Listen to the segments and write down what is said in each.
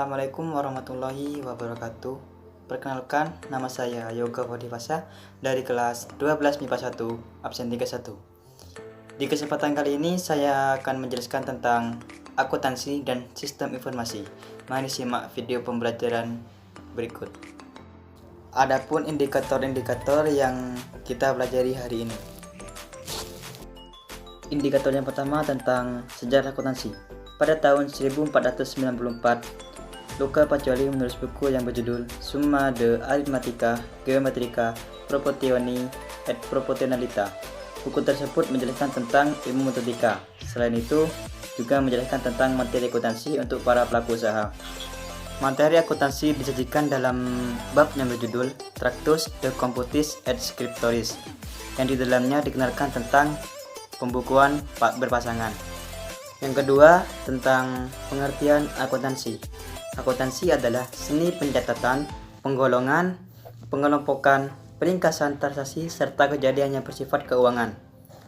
Assalamualaikum warahmatullahi wabarakatuh. Perkenalkan, nama saya Yoga Bodhivasa dari kelas 12 MIPA 1, absen 31. Di kesempatan kali ini saya akan menjelaskan tentang akuntansi dan sistem informasi. Mari simak video pembelajaran berikut. Adapun indikator-indikator yang kita pelajari hari ini. Indikator yang pertama tentang sejarah akuntansi. Pada tahun 1494, Luca Pacioli menulis buku yang berjudul Summa de Arithmetica Geometrica Proportioni et Proportionalita. Buku tersebut menjelaskan tentang ilmu matematika. Selain itu, juga menjelaskan tentang materi akuntansi untuk para pelaku usaha. Materi akuntansi disajikan dalam bab yang berjudul Tractus de Computis et Scriptoris, yang di dalamnya dikenalkan tentang pembukuan berpasangan. Yang kedua, tentang pengertian akuntansi. Akuntansi adalah seni pencatatan, penggolongan, pengelompokan, peringkasan transaksi, serta kejadian yang bersifat keuangan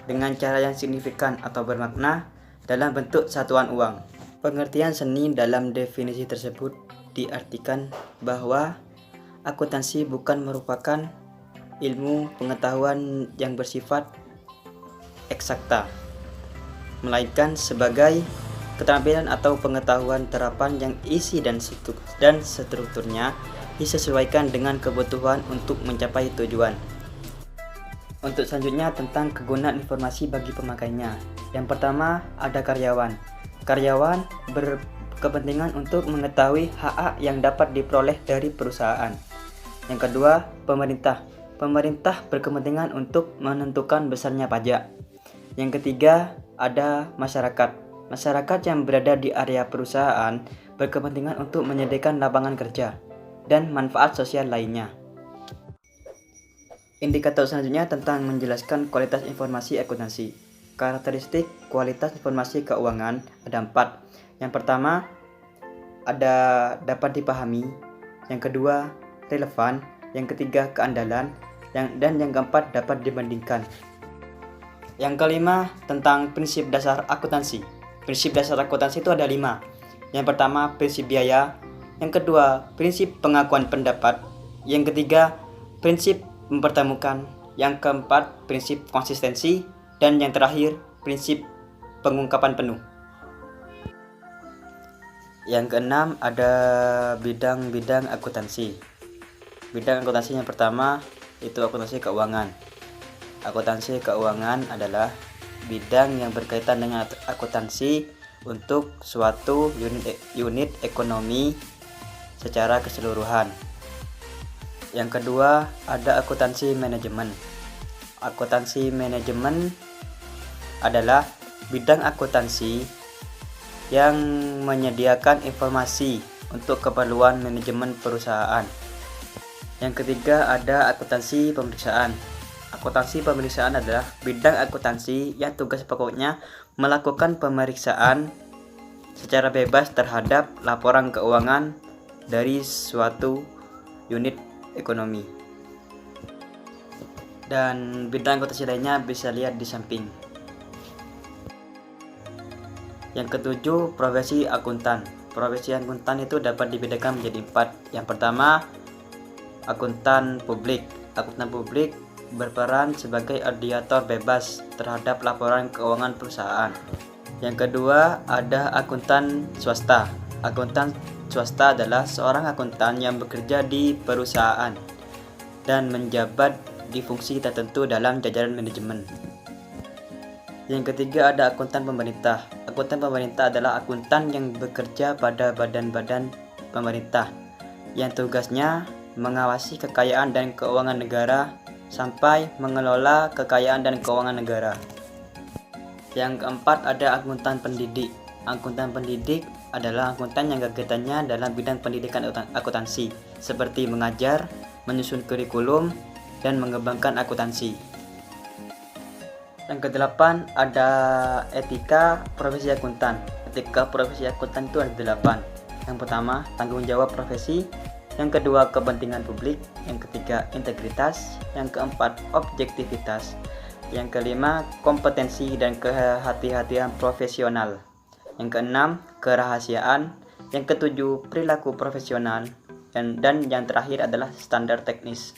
dengan cara yang signifikan atau bermakna dalam bentuk satuan uang. Pengertian seni dalam definisi tersebut diartikan bahwa akuntansi bukan merupakan ilmu pengetahuan yang bersifat eksakta, melainkan sebagai keterampilan atau pengetahuan terapan yang isi dan strukturnya disesuaikan dengan kebutuhan untuk mencapai tujuan. Untuk selanjutnya tentang kegunaan informasi bagi pemakainya. Yang pertama ada karyawan. Karyawan berkepentingan untuk mengetahui hak yang dapat diperoleh dari perusahaan. Yang kedua, pemerintah. Pemerintah berkepentingan untuk menentukan besarnya pajak. Yang ketiga, ada masyarakat. Masyarakat yang berada di area perusahaan berkepentingan untuk menyediakan lapangan kerja dan manfaat sosial lainnya. Indikator selanjutnya tentang menjelaskan kualitas informasi akuntansi. Karakteristik kualitas informasi keuangan ada 4. Yang pertama, ada dapat dipahami. Yang kedua, relevan. Yang ketiga, keandalan. Dan yang keempat, dapat dibandingkan. Yang kelima, tentang prinsip dasar akuntansi. Prinsip dasar akuntansi itu ada 5. Yang pertama, prinsip biaya. Yang kedua, prinsip pengakuan pendapat. Yang ketiga, prinsip mempertemukan. Yang keempat, prinsip konsistensi. Dan yang terakhir, prinsip pengungkapan penuh. Yang keenam, ada bidang-bidang akuntansi. Bidang akuntansi yang pertama itu akuntansi keuangan. Akuntansi keuangan adalah bidang yang berkaitan dengan akuntansi untuk suatu unit ekonomi secara keseluruhan. Yang kedua, ada akuntansi manajemen. Akuntansi manajemen adalah bidang akuntansi yang menyediakan informasi untuk keperluan manajemen perusahaan. Yang ketiga, ada akuntansi pemeriksaan. Akuntansi pemeriksaan adalah bidang akuntansi yang tugas pokoknya melakukan pemeriksaan secara bebas terhadap laporan keuangan dari suatu unit ekonomi. Dan bidang akuntansi lainnya bisa lihat di samping. Yang ketujuh, profesi akuntan. Profesi akuntan itu dapat dibedakan menjadi 4. Yang pertama, akuntan publik. Akuntan publik berperan sebagai auditor bebas terhadap laporan keuangan perusahaan. Yang kedua, ada akuntan swasta. Akuntan swasta adalah seorang akuntan yang bekerja di perusahaan dan menjabat di fungsi tertentu dalam jajaran manajemen. Yang ketiga, ada akuntan pemerintah. Akuntan pemerintah adalah akuntan yang bekerja pada badan-badan pemerintah yang tugasnya mengawasi kekayaan dan keuangan negara sampai mengelola kekayaan dan keuangan negara. Yang keempat, ada akuntan pendidik. Akuntan pendidik adalah akuntan yang kegiatannya dalam bidang pendidikan akuntansi, seperti mengajar, menyusun kurikulum, dan mengembangkan akuntansi. Yang kedelapan, ada etika profesi akuntan. Etika profesi akuntan itu ada 8. Yang pertama, tanggung jawab profesi. Yang kedua, kepentingan publik. Yang ketiga, integritas. Yang keempat, objektivitas. Yang kelima, kompetensi dan kehati-hatian profesional. Yang keenam, kerahasiaan. Yang ketujuh, perilaku profesional. Dan yang terakhir adalah standar teknis.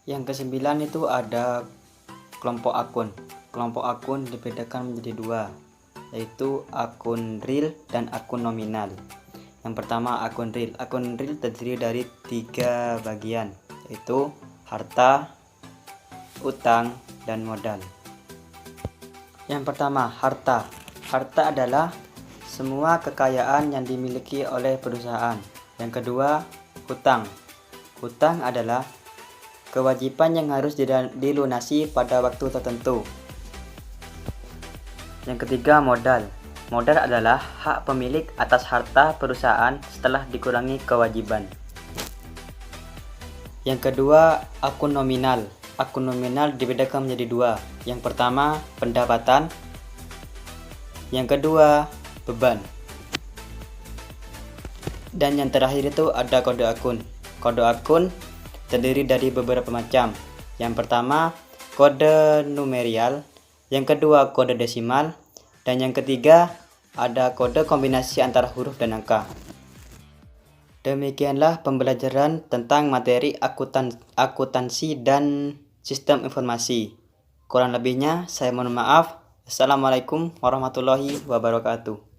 Yang kesembilan itu ada kelompok akun. Kelompok akun dibedakan menjadi dua, yaitu akun real dan akun nominal. Yang pertama, akun real. Akun real terdiri dari 3 bagian, yaitu harta, utang, dan modal. Yang pertama, harta. Harta adalah semua kekayaan yang dimiliki oleh perusahaan. Yang kedua, hutang. Hutang adalah kewajiban yang harus dilunasi pada waktu tertentu. Yang ketiga, modal. Modal adalah hak pemilik atas harta perusahaan setelah dikurangi kewajiban. Yang kedua, akun nominal. Akun nominal dibedakan menjadi dua. Yang pertama, pendapatan. Yang kedua, beban. Dan yang terakhir itu ada kode akun. Kode akun terdiri dari beberapa macam. Yang pertama, kode numerial. Yang kedua, kode desimal. Dan yang ketiga, ada kode kombinasi antara huruf dan angka. Demikianlah pembelajaran tentang materi akuntansi dan sistem informasi. Kurang lebihnya saya mohon maaf. Assalamualaikum warahmatullahi wabarakatuh.